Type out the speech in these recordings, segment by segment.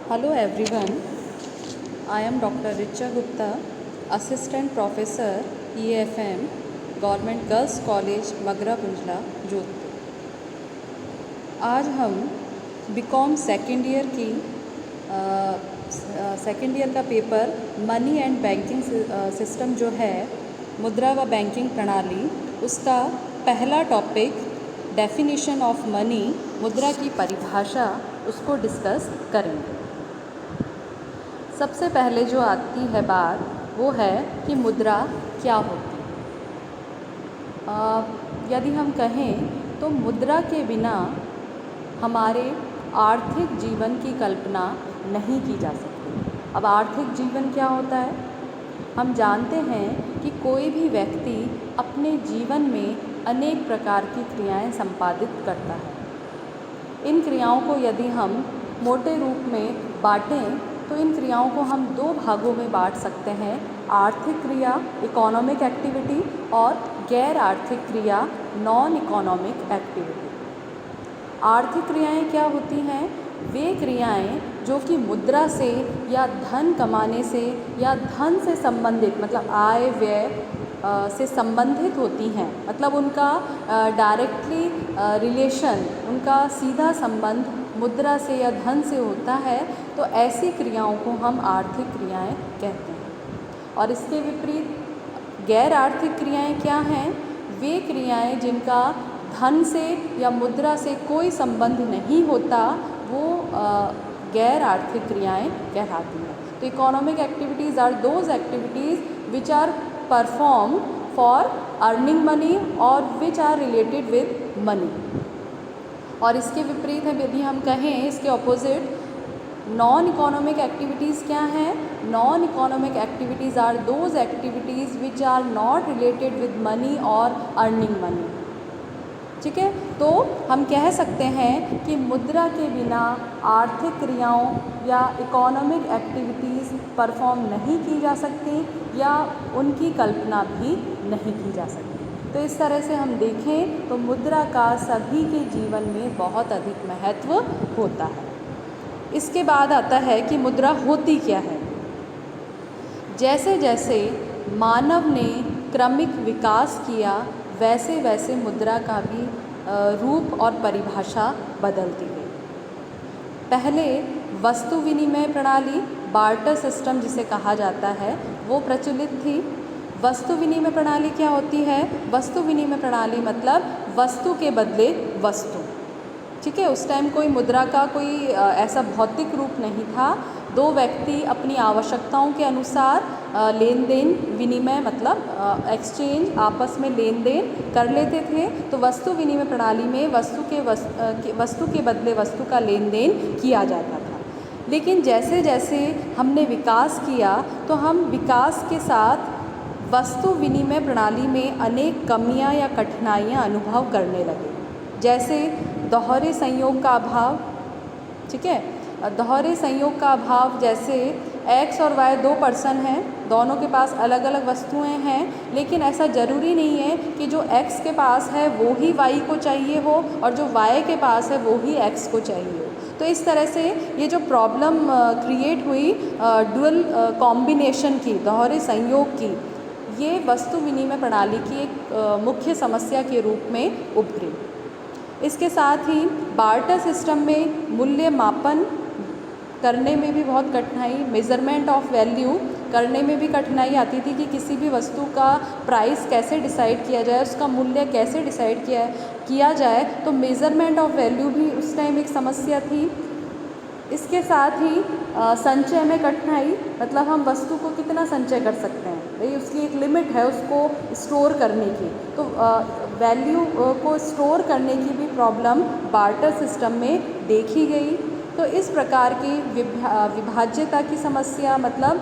Hello everyone, I am Dr. Richa Gupta, Assistant Professor EAFM, Government Girls College, Magra Punjla, Jodhpur. आज हम BCom second year का paper money and banking system जो है, मुद्रा व banking प्रणाली, उसका पहला टॉपिक डेफिनेशन ऑफ मनी, मुद्रा की परिभाषा, उसको डिस्कस करेंगे। सबसे पहले जो आती है बात वो है कि मुद्रा क्या होती है। यदि हम कहें तो मुद्रा के बिना हमारे आर्थिक जीवन की कल्पना नहीं की जा सकती। अब आर्थिक जीवन क्या होता है? हम जानते हैं कि कोई भी व्यक्ति अपने जीवन में अनेक प्रकार की क्रियाएं संपादित करता है। इन क्रियाओं को यदि हम मोटे रूप में बांटें तो इन क्रियाओं को हम दो भागों में बांट सकते हैं: आर्थिक क्रिया इकोनॉमिक एक्टिविटी और गैर आर्थिक क्रिया नॉन इकोनॉमिक एक्टिविटी। आर्थिक क्रियाएं क्या होती हैं? वे क्रियाएं जो कि मुद्रा से या धन कमाने से या धन से संबंधित, मतलब आय व्यय से संबंधित होती हैं, मतलब उनका डायरेक्टली रिलेशन, उनका सीधा संबंध मुद्रा से या धन से होता है, तो ऐसी क्रियाओं को हम आर्थिक क्रियाएं कहते हैं। और इसके विपरीत गैर आर्थिक क्रियाएं क्या हैं? वे क्रियाएं जिनका धन से या मुद्रा से कोई संबंध नहीं होता, वो गैर आर्थिक क्रियाएं कहलाती हैं। तो economic activities are those activities which are perform for earning money और which are related with money. और इसके विपरीत है, यदि हम कहें इसके ऑपोजिट, नॉन इकोनॉमिक एक्टिविटीज़ क्या हैं? Non economic activities are those activities which are not related with money और अर्निंग मनी। ठीक है, तो हम कह सकते हैं कि मुद्रा के बिना आर्थिक क्रियाओं या इकोनॉमिक एक्टिविटीज़ परफॉर्म नहीं की जा सकती या उनकी कल्पना भी नहीं की जा सकती। तो इस तरह से हम देखें तो मुद्रा का सभी के जीवन में बहुत अधिक महत्व होता है। इसके बाद आता है कि मुद्रा होती क्या है। जैसे जैसे मानव ने क्रमिक विकास किया, वैसे वैसे मुद्रा का भी रूप और परिभाषा बदलती गई। पहले वस्तु विनिमय प्रणाली, बार्टर सिस्टम जिसे कहा जाता है, वो प्रचलित थी। वस्तु विनिमय प्रणाली क्या होती है? वस्तु विनिमय प्रणाली मतलब वस्तु के बदले वस्तु। ठीक है, उस टाइम कोई मुद्रा का कोई ऐसा भौतिक रूप नहीं था। दो व्यक्ति अपनी आवश्यकताओं के अनुसार लेन देन, विनिमय मतलब एक्सचेंज, आपस में लेन देन कर लेते थे। तो वस्तु विनिमय प्रणाली में वस्तु के बदले वस्तु का लेन देन किया जाता था। लेकिन जैसे जैसे हमने विकास किया तो हम विकास के साथ वस्तु विनिमय प्रणाली में अनेक कमियां या कठिनाइयां अनुभव करने लगे। जैसे दोहरे संयोग का अभाव। ठीक है, दोहरे संयोग का अभाव, जैसे एक्स और वाई दो पर्सन हैं, दोनों के पास अलग अलग वस्तुएं हैं, लेकिन ऐसा ज़रूरी नहीं है कि जो एक्स के पास है वो ही वाई को चाहिए हो और जो वाई के पास है वो ही एक्स को चाहिए हो। तो इस तरह से ये जो प्रॉब्लम क्रिएट हुई डुअल कॉम्बिनेशन की, दोहरे संयोग की, ये वस्तु विनिमय प्रणाली की एक मुख्य समस्या के रूप में उभरी। इसके साथ ही बार्टर सिस्टम में मूल्य मापन करने में भी बहुत कठिनाई, मेज़रमेंट ऑफ वैल्यू करने में भी कठिनाई आती थी कि किसी भी वस्तु का प्राइस कैसे डिसाइड किया जाए, उसका मूल्य कैसे डिसाइड किया जाए। तो मेज़रमेंट ऑफ वैल्यू भी उस टाइम एक समस्या थी। इसके साथ ही संचय में कठिनाई, मतलब हम वस्तु को कितना संचय कर सकते हैं, भाई उसकी एक लिमिट है उसको स्टोर करने की। तो वैल्यू को स्टोर करने की भी प्रॉब्लम बार्टर सिस्टम में देखी गई। तो इस प्रकार की विभाज्यता की समस्या, मतलब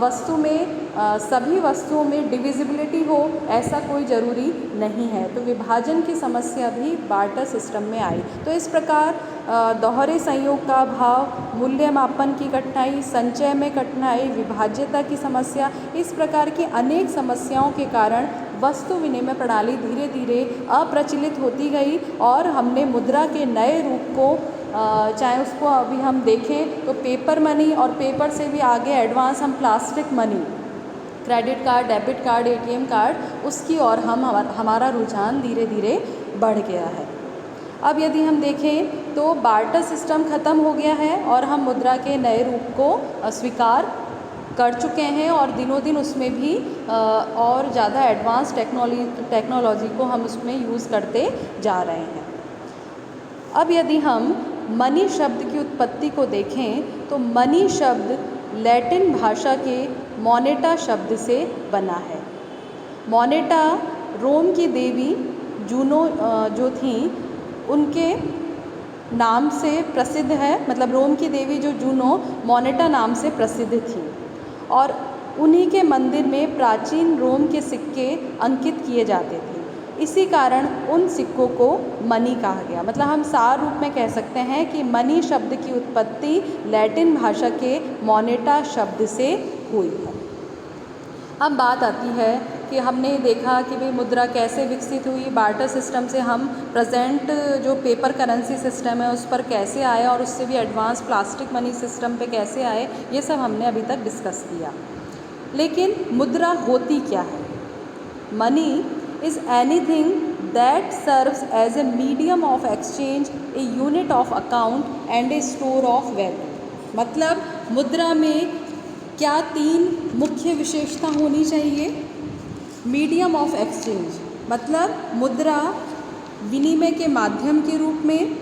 वस्तु में सभी वस्तुओं में डिविजिबिलिटी हो ऐसा कोई ज़रूरी नहीं है। तो विभाजन की समस्या भी बार्टर सिस्टम में आई। तो इस प्रकार दोहरे संयोग का अभाव, मूल्य मापन की कठिनाई, संचय में कठिनाई, विभाज्यता की समस्या, इस प्रकार की अनेक समस्याओं के कारण वस्तु विनिमय प्रणाली धीरे धीरे अप्रचलित होती गई और हमने मुद्रा के नए रूप को चाहे उसको अभी हम देखें तो पेपर मनी और पेपर से भी आगे एडवांस हम plastic money, credit card, debit card, ATM card, उसकी ओर हमारा रुझान धीरे धीरे बढ़ गया है। अब यदि हम देखें तो बार्टर सिस्टम ख़त्म हो गया है और हम मुद्रा के नए रूप को स्वीकार कर चुके हैं और दिनों दिन उसमें भी और ज़्यादा एडवांस टेक्नोलॉजी को हम उसमें यूज़ करते जा रहे हैं। अब यदि हम मनी शब्द की उत्पत्ति को देखें तो मनी शब्द लैटिन भाषा के मोनेटा शब्द से बना है। मोनेटा रोम की देवी जूनो जो थी उनके नाम से प्रसिद्ध है, मतलब रोम की देवी जो जूनो मोनेटा नाम से प्रसिद्ध थी और उन्हीं के मंदिर में प्राचीन रोम के सिक्के अंकित किए जाते थे। इसी कारण उन सिक्कों को मनी कहा गया। मतलब हम सार रूप में कह सकते हैं कि मनी शब्द की उत्पत्ति लैटिन भाषा के मोनेटा शब्द से हुई है। अब बात आती है कि हमने देखा कि भाई मुद्रा कैसे विकसित हुई, बार्टर सिस्टम से हम प्रेजेंट जो पेपर करेंसी सिस्टम है उस पर कैसे आए और उससे भी एडवांस प्लास्टिक मनी सिस्टम पे कैसे आए, ये सब हमने अभी तक डिस्कस किया। लेकिन मुद्रा होती क्या है? Money is anything that serves as a medium of exchange, a unit of account and a store of value. मतलब मुद्रा में क्या तीन मुख्य विशेषता होनी चाहिए? मीडियम ऑफ एक्सचेंज, मतलब मुद्रा विनिमय के माध्यम के रूप में,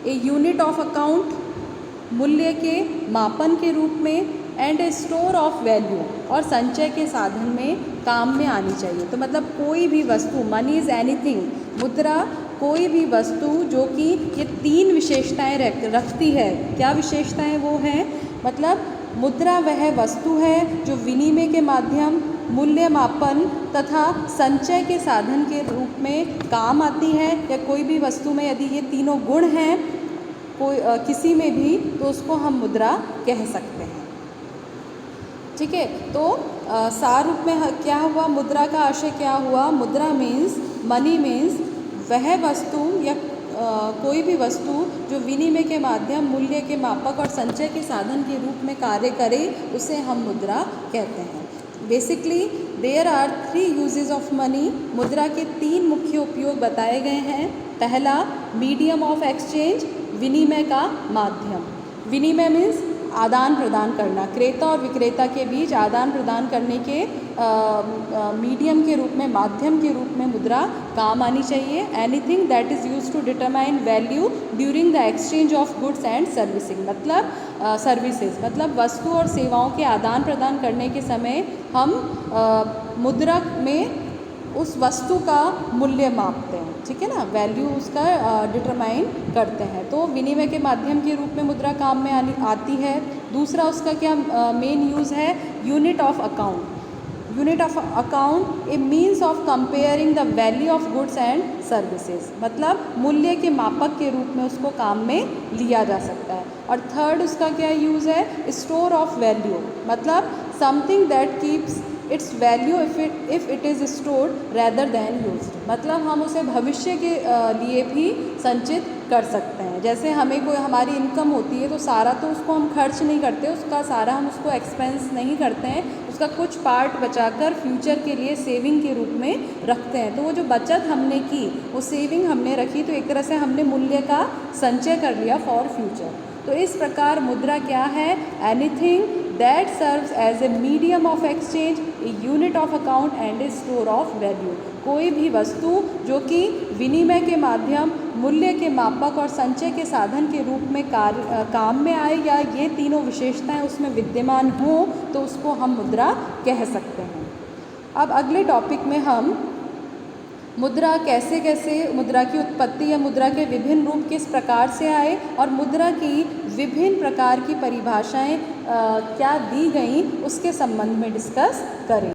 ए यूनिट ऑफ अकाउंट मूल्य के मापन के रूप में, and a store of value और संचय के साधन में काम में आनी चाहिए। तो मतलब कोई भी वस्तु, मनी इज़ एनीथिंग, मुद्रा कोई भी वस्तु जो कि ये तीन विशेषताएं रखती है। क्या विशेषताएं वो हैं? मतलब मुद्रा वह वस्तु है जो विनिमय के माध्यम, मूल्य मापन तथा संचय के साधन के रूप में काम आती है। या कोई भी वस्तु में यदि ये तीनों गुण हैं कोई किसी में भी, तो उसको हम मुद्रा कह सकते हैं। ठीक है, तो सार रूप में क्या हुआ, मुद्रा का आशय क्या हुआ? मुद्रा मीन्स, मनी मीन्स वह वस्तु या कोई भी वस्तु जो विनिमय के माध्यम, मूल्य के मापक और संचय के साधन के रूप में कार्य करे, उसे हम मुद्रा कहते हैं। Basically there are 3 uses of money. मुद्रा के 3 मुख्य उपयोग बताए गए हैं। पहला, मीडियम ऑफ एक्सचेंज, विनिमय का माध्यम। विनिमय मीन्स आदान प्रदान करना, क्रेता और विक्रेता के बीच आदान प्रदान करने के मीडियम के रूप में, माध्यम के रूप में मुद्रा काम आनी चाहिए। Anything that is use to determine value during the exchange of goods and servicing, मतलब सर्विसेज, मतलब वस्तु और सेवाओं के आदान प्रदान करने के समय हम मुद्रा में उस वस्तु का मूल्य मापते हैं। ठीक है ना, वैल्यू उसका डिटरमाइन करते हैं। तो विनिमय के माध्यम के रूप में मुद्रा काम में आती है। दूसरा उसका क्या मेन यूज़ है? Unit of account. Unit of account A means of comparing the value of goods and services, मतलब मूल्य के मापक के रूप में उसको काम में लिया जा सकता है। और थर्ड उसका क्या यूज़ है? स्टोर ऑफ वैल्यू, मतलब something that keeps it's value if it is stored rather than used, मतलब हम उसे भविष्य के लिए भी संचित कर सकते हैं। जैसे हमें कोई हमारी इनकम होती है तो सारा तो उसको हम खर्च नहीं करते, उसका सारा हम उसको एक्सपेंस नहीं करते हैं, उसका कुछ पार्ट बचाकर फ्यूचर के लिए सेविंग के रूप में रखते हैं। तो वो जो बचत हमने की, वो सेविंग हमने रखी, तो एक तरह से हमने मूल्य का संचय कर लिया फॉर फ्यूचर। तो इस प्रकार मुद्रा क्या है? Anything that serves as a medium of exchange, a unit of account and a store of value. कोई भी वस्तु जो कि विनिमय के माध्यम, मूल्य के मापक और संचय के साधन के रूप में काम में आए, या ये तीनों विशेषताएं उसमें विद्यमान हों, तो उसको हम मुद्रा कह सकते हैं। अब अगले टॉपिक में हम मुद्रा कैसे मुद्रा की उत्पत्ति या मुद्रा के विभिन्न रूप किस प्रकार से आए और मुद्रा की विभिन्न प्रकार की परिभाषाएं क्या दी गई, उसके संबंध में डिस्कस करें।